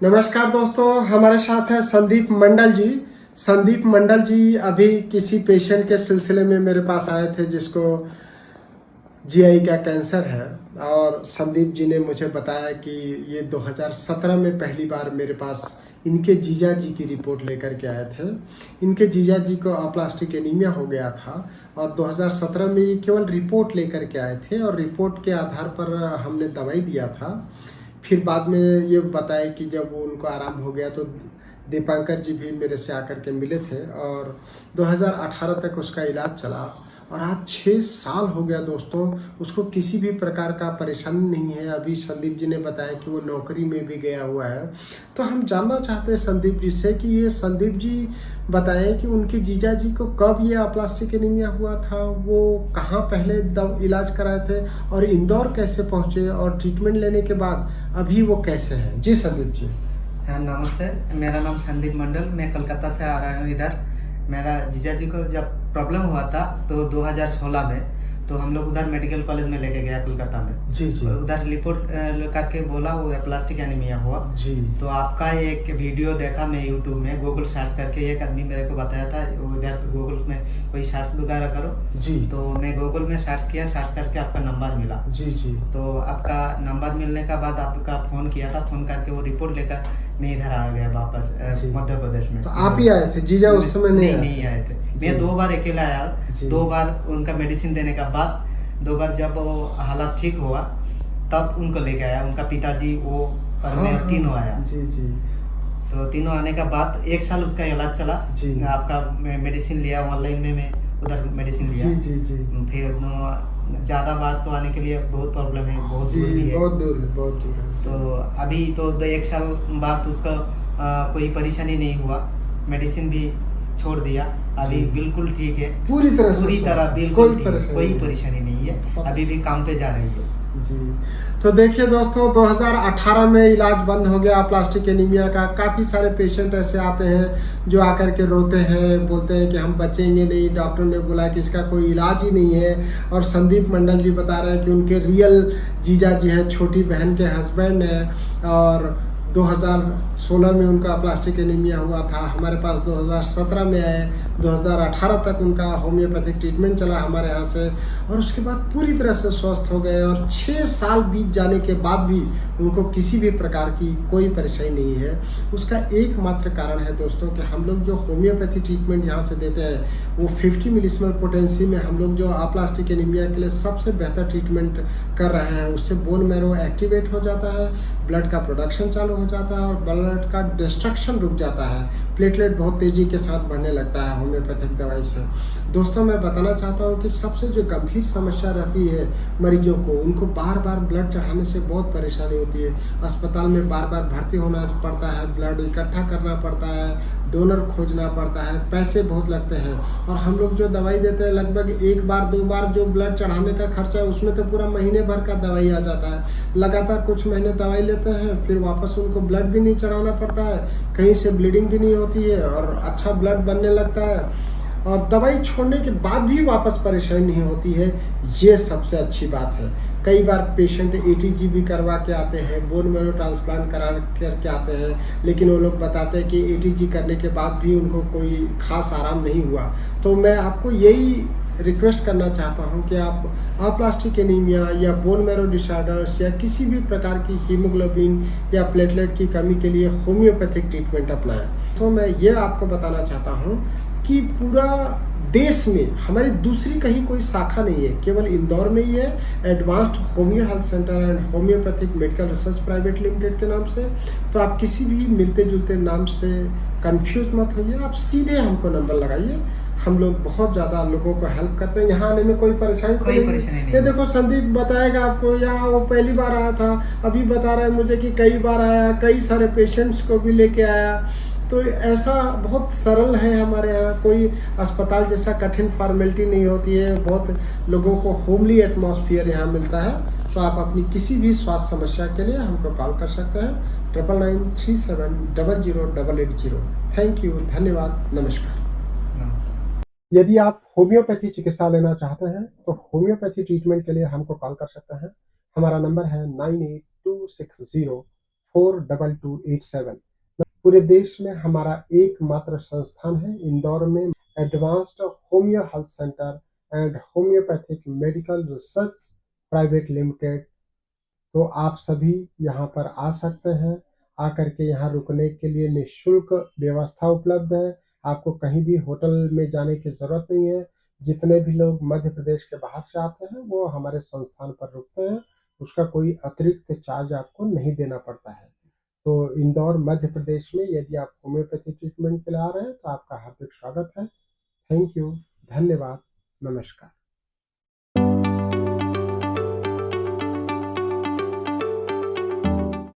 नमस्कार दोस्तों, हमारे साथ है संदीप मंडल जी। संदीप मंडल जी अभी किसी पेशेंट के सिलसिले में मेरे पास आए थे जिसको जीआई का कैंसर है, और संदीप जी ने मुझे बताया कि ये 2017 में पहली बार मेरे पास इनके जीजा जी की रिपोर्ट लेकर के आए थे। इनके जीजा जी को अप्लास्टिक एनीमिया हो गया था और 2017 में ये केवल रिपोर्ट लेकर के आए थे और रिपोर्ट के आधार पर हमने दवाई दिया था। फिर बाद में ये बताया कि जब उनको आराम हो गया तो दीपांकर जी भी मेरे से आकर के मिले थे और 2018 तक उसका इलाज चला और आज 6 साल हो गया दोस्तों, उसको किसी भी प्रकार का परेशानी नहीं है। अभी संदीप जी ने बताया कि वो नौकरी में भी गया हुआ है। तो हम जानना चाहते हैं संदीप जी से कि ये संदीप जी बताएं कि उनके जीजा जी को कब ये अप्लास्टिक एनीमिया हुआ था, वो कहाँ पहले इलाज कराए थे और इंदौर कैसे पहुंचे और ट्रीटमेंट लेने के बाद अभी वो कैसे हैं। जी संदीप जी। हाँ नमस्ते, मेरा नाम संदीप मंडल, मैं कोलकाता से आ रहा हूँ इधर। मेरा जीजा जी को जब प्रॉब्लम हुआ था तो 2016 में, तो हम लोग उधर मेडिकल कॉलेज में लेके गया कोलकाता में। जी जी। उधर रिपोर्ट करके बोला वो प्लास्टिक एनीमिया हुआ। जी। तो आपका एक वीडियो देखा मैं यूट्यूब में, गूगल सर्च करके एक आदमी मेरे को बताया था उधर गूगल में कोई सर्च वगैरह करो। जी। तो मैं गूगल में सर्च किया, सर्च करके आपका नंबर मिला। जी जी। तो आपका नंबर मिलने के बाद आपका फोन किया था, फोन करके वो रिपोर्ट लेकर मैं इधर आ गया वापस मध्य प्रदेश में। तो आप ही आए थे, जीजा उस समय नहीं आए थे। मैं 2 बार अकेला आया, 2 बार उनका मेडिसिन देने के बाद, 2 बार जब वो हालत ठीक हुआ तब उनको लेके आया। उनका पिताजी वो और मैं तीनों आया। जी जी। तो तीनों आने के बाद 1 साल उसका इलाज चला। आपका मेडिसिन लिया ऑनलाइन में, मैं उधर मेडिसिन लिया। जी जी जी। फिर ज्यादा बात तो आने के लिए बहुत प्रॉब्लम है, बहुत दूर भी है। बहुत दूर है, बहुत दूर है। तो अभी तो 1 साल बाद उसका कोई परेशानी नहीं हुआ, मेडिसिन भी छोड़ दिया, अभी बिल्कुल ठीक है, पूरी तरह बिल्कुल कोई परेशानी नहीं है, अभी भी काम पे जा रही है। जी। तो देखिए दोस्तों, 2018 में इलाज बंद हो गया प्लास्टिक एनीमिया का। काफ़ी सारे पेशेंट ऐसे आते हैं जो आकर के रोते हैं, बोलते हैं कि हम बचेंगे नहीं, डॉक्टर ने बोला कि इसका कोई इलाज ही नहीं है। और संदीप मंडल जी बता रहे हैं कि उनके रियल जीजा जी हैं, छोटी बहन के हस्बैंड हैं, और 2016 में उनका प्लास्टिक एनीमिया हुआ था। हमारे पास 2017 में आए, 2018 तक उनका होम्योपैथिक ट्रीटमेंट चला हमारे यहाँ से, और उसके बाद पूरी तरह से स्वस्थ हो गए। और 6 साल बीत जाने के बाद भी उनको किसी भी प्रकार की कोई परेशानी नहीं है। उसका एकमात्र कारण है दोस्तों कि हम लोग जो होम्योपैथी ट्रीटमेंट यहाँ से देते हैं वो 50 मिलीस्मोल पोटेंसी में हम लोग जो अप्लास्टिक एनीमिया के लिए सबसे बेहतर ट्रीटमेंट कर रहे हैं। उससे बोन मैरो एक्टिवेट हो जाता है, ब्लड का प्रोडक्शन चालू हो जाता है और ब्लड का डिस्ट्रक्शन रुक जाता है, प्लेटलेट बहुत तेजी के साथ बढ़ने लगता है होम्योपैथिक दवाई से। दोस्तों मैं बताना चाहता हूँ कि सबसे जो गंभीर समस्या रहती है मरीजों को, उनको बार बार ब्लड चढ़ाने से बहुत परेशानी होती है। अस्पताल में बार बार भर्ती होना पड़ता है, ब्लड इकट्ठा करना पड़ता है, डोनर खोजना पड़ता है, पैसे बहुत लगते हैं। और हम लोग जो दवाई देते हैं लगभग 1 बार 2 बार जो ब्लड चढ़ाने का खर्चा है उसमें तो पूरा महीने भर का दवाई आ जाता है। लगातार कुछ महीने दवाई लेते हैं, फिर वापस उनको ब्लड भी नहीं चढ़ाना पड़ता है, कहीं से ब्लीडिंग भी नहीं होती है और अच्छा ब्लड बनने लगता है, और दवाई छोड़ने के बाद भी वापस परेशानी नहीं होती है। ये सबसे अच्छी बात है। कई बार पेशेंट एटीजी भी करवा के आते हैं, बोन मैरो ट्रांसप्लांट करा करके आते हैं, लेकिन वो लोग बताते हैं कि एटीजी करने के बाद भी उनको कोई खास आराम नहीं हुआ। तो मैं आपको यही रिक्वेस्ट करना चाहता हूं कि आप अप्लास्टिक एनीमिया या बोन मैरो डिसऑर्डर्स या किसी भी प्रकार की हीमोग्लोबिन या प्लेटलेट की कमी के लिए होम्योपैथिक ट्रीटमेंट अपनाएं। तो मैं ये आपको बताना चाहता हूं कि पूरा देश में हमारी दूसरी कहीं कोई शाखा नहीं है, केवल इंदौर में ही है, advanced homeo health centre and homeopathic medical research private limited के नाम से। तो आप किसी भी मिलते जुलते नाम से कंफ्यूज मत होइए, आप सीधे हमको नंबर लगाइए। हम लोग बहुत ज़्यादा लोगों को हेल्प करते हैं, यहाँ आने में कोई परेशानी नहीं। ये देखो संदीप बताएगा आपको, यहाँ वो पहली बार आया था, अभी बता रहा है मुझे कि कई बार आया, कई सारे पेशेंट्स को भी लेके आया। तो ऐसा बहुत सरल है हमारे यहाँ, कोई अस्पताल जैसा कठिन फॉर्मेलिटी नहीं होती है, बहुत लोगों को होमली एटमॉस्फेयर यहाँ मिलता है। तो आप अपनी किसी भी स्वास्थ्य समस्या के लिए हमको कॉल कर सकते हैं 9993700880। थैंक यू, धन्यवाद, नमस्कार। यदि आप होम्योपैथी चिकित्सा लेना चाहते हैं तो होम्योपैथी ट्रीटमेंट के लिए हमको कॉल कर सकते हैं। हमारा नंबर है 982604 42287। पूरे देश में हमारा एकमात्र संस्थान है इंदौर में, advanced homeo health centre and homeopathic medical research private limited. तो आप सभी यहाँ पर आ सकते हैं। आकर के यहाँ रुकने के लिए निःशुल्क व्यवस्था उपलब्ध है। आपको कहीं भी होटल में जाने की ज़रूरत नहीं है। जितने भी लोग मध्य प्रदेश के बाहर से आते हैं वो हमारे संस्थान पर रुकते हैं। उसका कोई अतिरिक्त चार्ज आपको नहीं देना पड़ता है। तो इंदौर मध्य प्रदेश में यदि आप होम्योपैथी ट्रीटमेंट के लिए आ रहे हैं तो आपका हार्दिक स्वागत है। थैंक यू, धन्यवाद, नमस्कार।